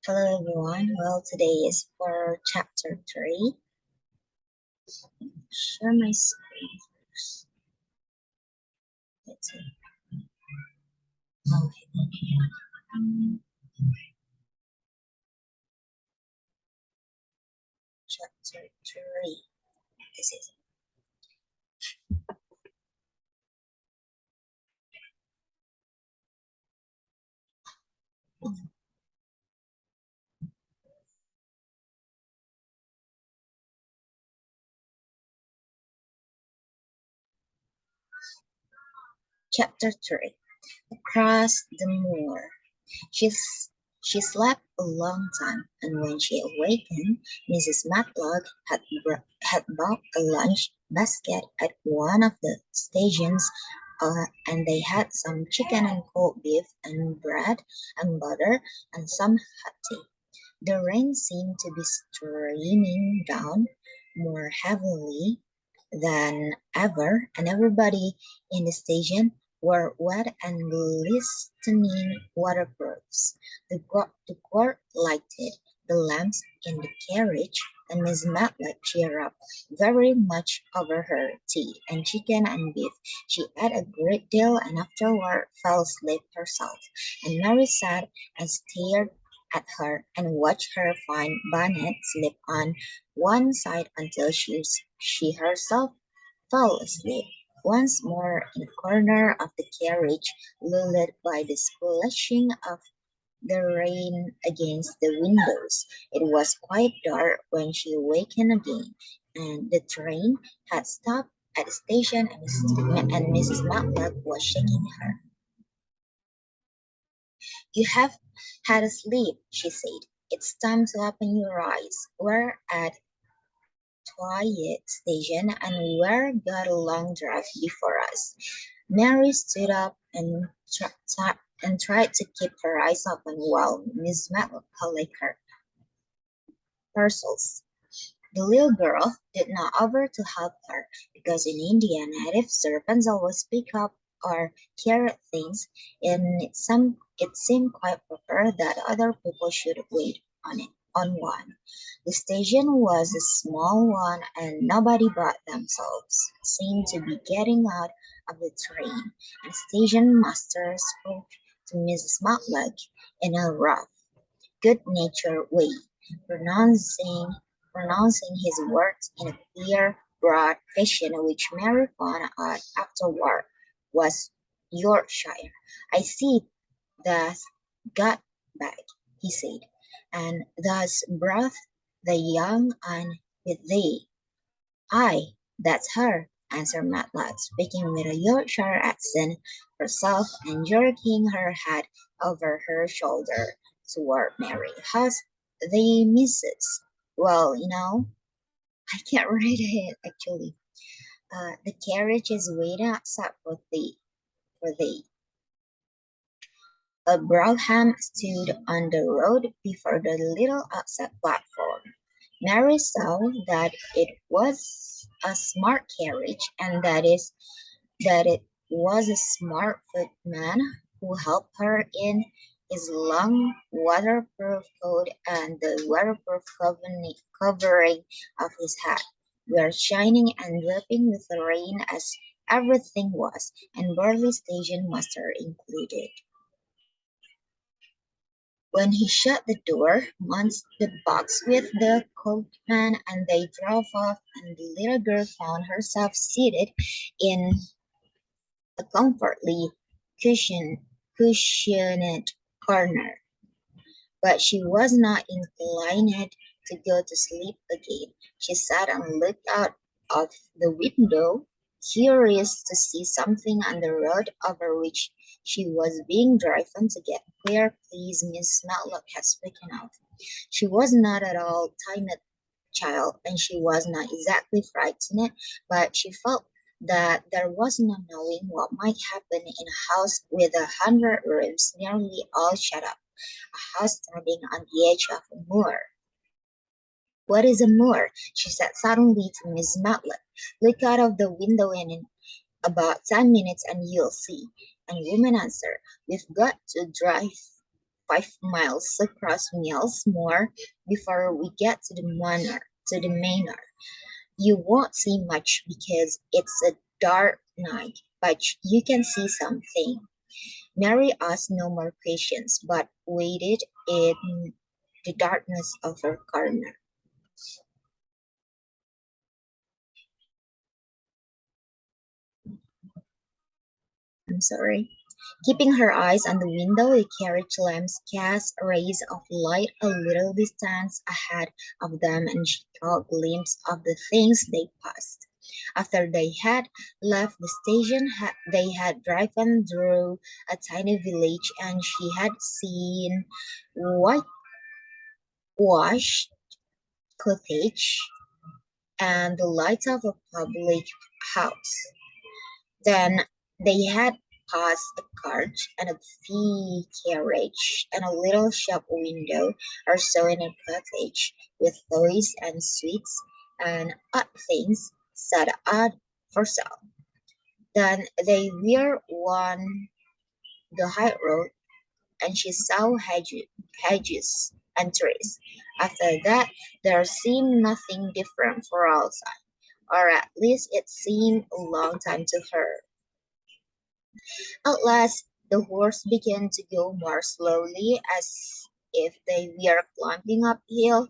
Hello everyone. Well, today is for chapter 3. Share my screen first. Let's see. Okay. Chapter 3. This is chapter 3. Across the moor. She's she slept a long time, and when she awakened, Mrs. Matlock had bought a lunch basket at one of the stations, and they had some chicken and cold beef and bread and butter and some hot tea. The rain seemed to be streaming down more heavily than ever, and everybody in the station wore wet and glistening waterproofs. The court lighted the lamps in the carriage, and Miss Matlock cheered up very much over her tea and chicken and beef. She ate a great deal and afterward fell asleep herself, and Mary sat and stared at her and watched her fine bonnet slip on one side until she herself fell asleep. Once more in a corner of the carriage, lulled by the splashing of the rain against the windows. It was quite dark when she awakened again, and the train had stopped at the station, and Mrs. Matlock was shaking her. "You have had a sleep," she said. "It's time to open your eyes. We're at Twilight Station, and we've got a long drive before us." Mary stood up and tried to keep her eyes open while Miss Matlock collected her parcels. The little girl did not offer to help her, because in India native servants always pick up or carry things, and it seemed quite proper that other people should wait on one. The station was a small one, and nobody but themselves seemed to be getting out of the train, and the station master spoke to Mrs. Matlock in a rough, good-natured way, pronouncing pronouncing his words in a clear, broad fashion which Mary found out afterward was Yorkshire. "I see thus got back," he said, "and thus brought the young un with thee." "Aye, that's her," answered Matlock, speaking with a Yorkshire accent herself and jerking her head over her shoulder toward Mary. "How's the missus?" "Well, I can't read it actually. The carriage is waiting outside for thee. A brougham stood on the road before the little outside platform. Mary saw that it was a smart carriage, and that it was a smart footman who helped her in. His long waterproof coat and the waterproof covering of his hat were shining and dripping with rain, as everything was, and burly station master included. When he shut the door, mounted the box with the coachman, and they drove off, and the little girl found herself seated in a comfortably cushioned corner. But she was not inclined to go to sleep again. She sat and looked out of the window, curious to see something on the road over which she was being driven to get where please Miss Matlock had spoken of. She was not at all timid child, and she was not exactly frightened, but she felt that there was no knowing what might happen in a house with 100 rooms nearly all shut up, a house standing on the edge of a moor. "What is a moor?" she said suddenly to Miss Matlock. "Look out of the window in about 10 minutes and you'll see." And the woman answered, "We've got to drive 5 miles across Mills Moor before we get to the manor. You won't see much because it's a dark night, but you can see something. Mary asked no more questions, but waited in the darkness of her corner. I'm sorry. Keeping her eyes on the window, the carriage lamps cast rays of light a little distance ahead of them, and she caught a glimpse of the things they passed. After they had left the station, they had driven through a tiny village, and she had seen whitewashed cottage and the lights of a public house. Then they had passed a cart and a fee carriage and a little shop window or so in a cottage with toys and sweets and odd things set out for sale. Then they were on the high road and she saw hedges and trees. After that, there seemed nothing different for outside, or at least it seemed a long time to her. At last, the horse began to go more slowly, as if they were climbing uphill,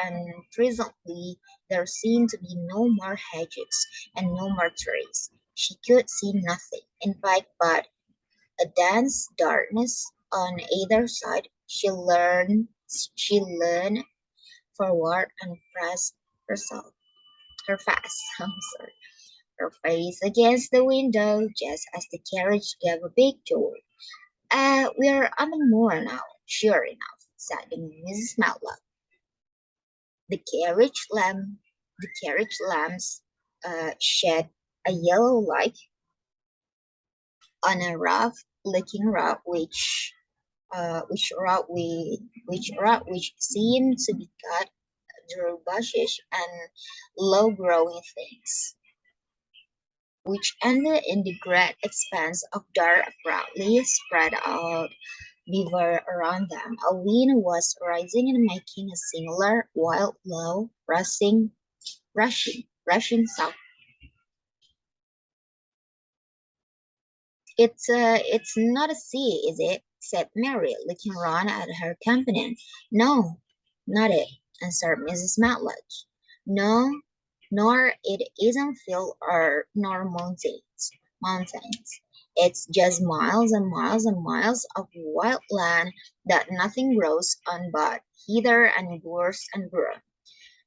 and presently there seemed to be no more hedges and no more trees. She could see nothing, in fact, but a dense darkness on either side. She leaned forward and pressed herself, her face, I'm sorry, her face against the window just as the carriage gave a big jolt. We're on the moor now, sure enough, said Mrs. Matlock. The carriage lamp, the carriage lamps shed a yellow light on a rough-looking road which seemed to be cut through bushes and low-growing things, which ended in the great expanse of dark, proudly spread out beaver around them. A wind was rising and making a singular, wild, low, rushing sound. It's not a sea, is it? Said Mary, looking round at her companion. No, not it, answered Mrs. Matlock. No, nor it isn't field or nor mountains. It's just miles and miles and miles of wild land that nothing grows on but heather and gorse and broom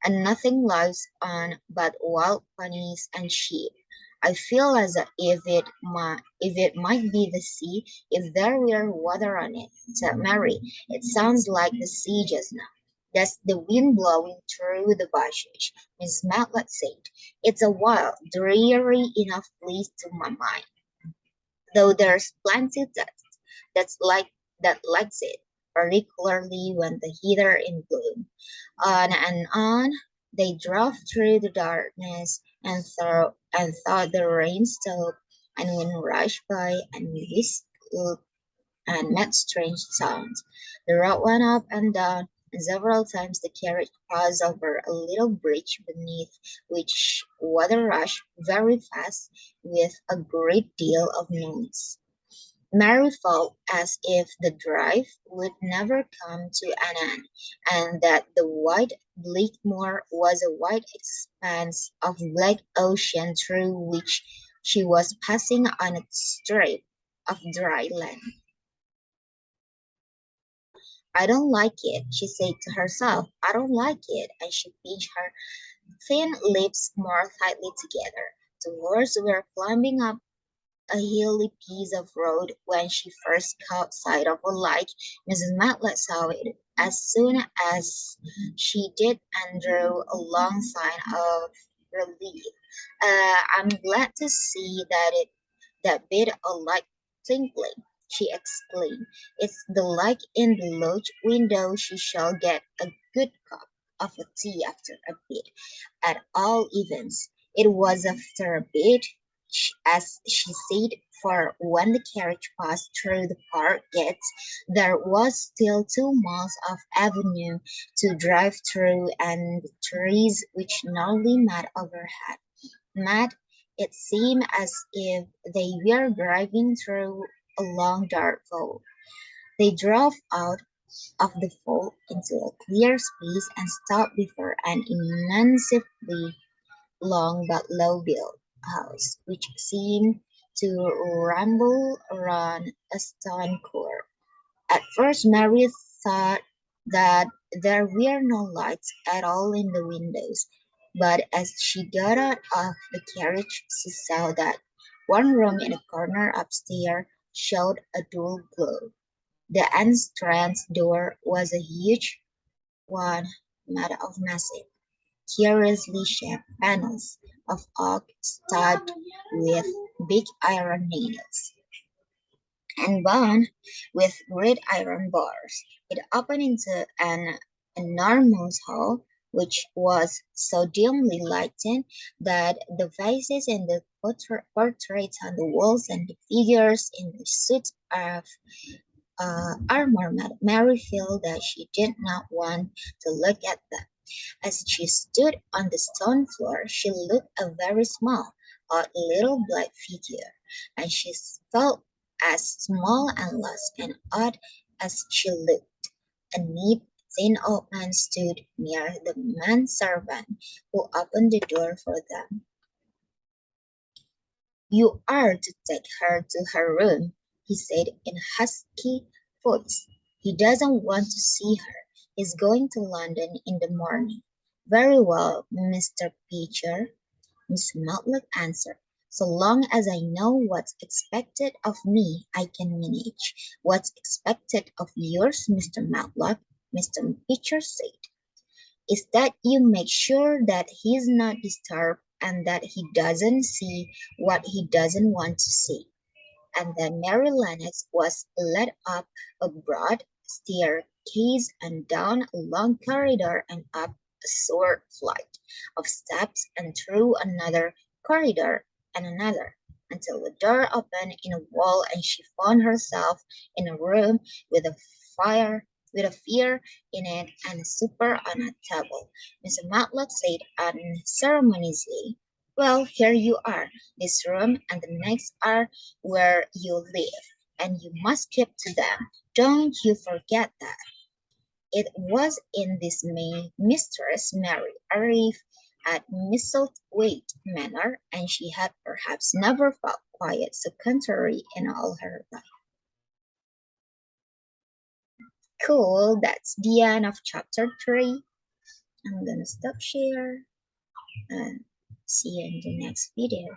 and nothing lives on but wild ponies and sheep. I feel as if it might be the sea if there were water on it, said Mary. It sounds like the sea just now. That's the wind blowing through the bushes, Miss Matlock said. It's a wild, dreary enough place to my mind, though there's plenty that's like that likes it, particularly when the heather in bloom. On and on they drove through the darkness and thought the rain stopped and wind rushed by and whisked and made strange sounds. The road went up and down, and several times the carriage passed over a little bridge beneath which water rushed very fast with a great deal of noise. Mary felt as if the drive would never come to an end, and that the wide, bleak moor was a wide expanse of black ocean through which she was passing on a strip of dry land. I don't like it, she said to herself. I don't like it, and she pinched her thin lips more tightly together. The horse were climbing up a hilly piece of road when she first caught sight of a light. Mrs. Matlock saw it as soon as she did and drew a long sign of relief. I'm glad to see that bit of light twinkling, she exclaimed. It's the light in the lodge window. She shall get a good cup of tea after a bit. At all events, it was after a bit as she said, for when the carriage passed through the park gates, there was still 2 miles of avenue to drive through and the trees which nearly met overhead. Met, it seemed as if they were driving through a long dark vault. They drove out of the vault into a clear space and stopped before an immensely long but low-built house, which seemed to ramble around a stone court. At first Mary thought that there were no lights at all in the windows, but as she got out of the carriage she saw that one room in a corner upstairs showed a dull glow. The entrance door was a huge one made of massive, curiously shaped panels of oak studded with big iron nails and bound with great iron bars. It opened into an enormous hall, which was so dimly lighted that the faces and the portraits on the walls and the figures in the suits of armor made Mary feel that she did not want to look at them. As she stood on the stone floor, she looked a very small, odd little black figure, and she felt as small and lost and odd as she looked. A neat, thin old man stood near the manservant who opened the door for them. "You are to take her to her room," he said in a husky voice. "He doesn't want to see her. He's going to London in the morning." "Very well, Mr. Pitcher," Miss Matlock answered. "So long as I know what's expected of me, I can manage." "What's expected of yours, Mr. Matlock," Mr. Pitcher said, "is that you make sure that he's not disturbed and that he doesn't see what he doesn't want to see." And then Mary Lennox was led up a broad staircase and down a long corridor and up a short flight of steps and through another corridor and another, until the door opened in a wall and she found herself in a room with a fire with a fire in it and a supper on a table. Mr. Matlock said unceremoniously, "Well, here you are. This room and the next are where you live, and you must keep to them. Don't you forget that." It was in this way Mistress Mary arrived at Misselthwaite Manor, and she had perhaps never felt quite so contrary in all her life. Cool, that's the end of chapter 3. I'm gonna stop share and see you in the next video.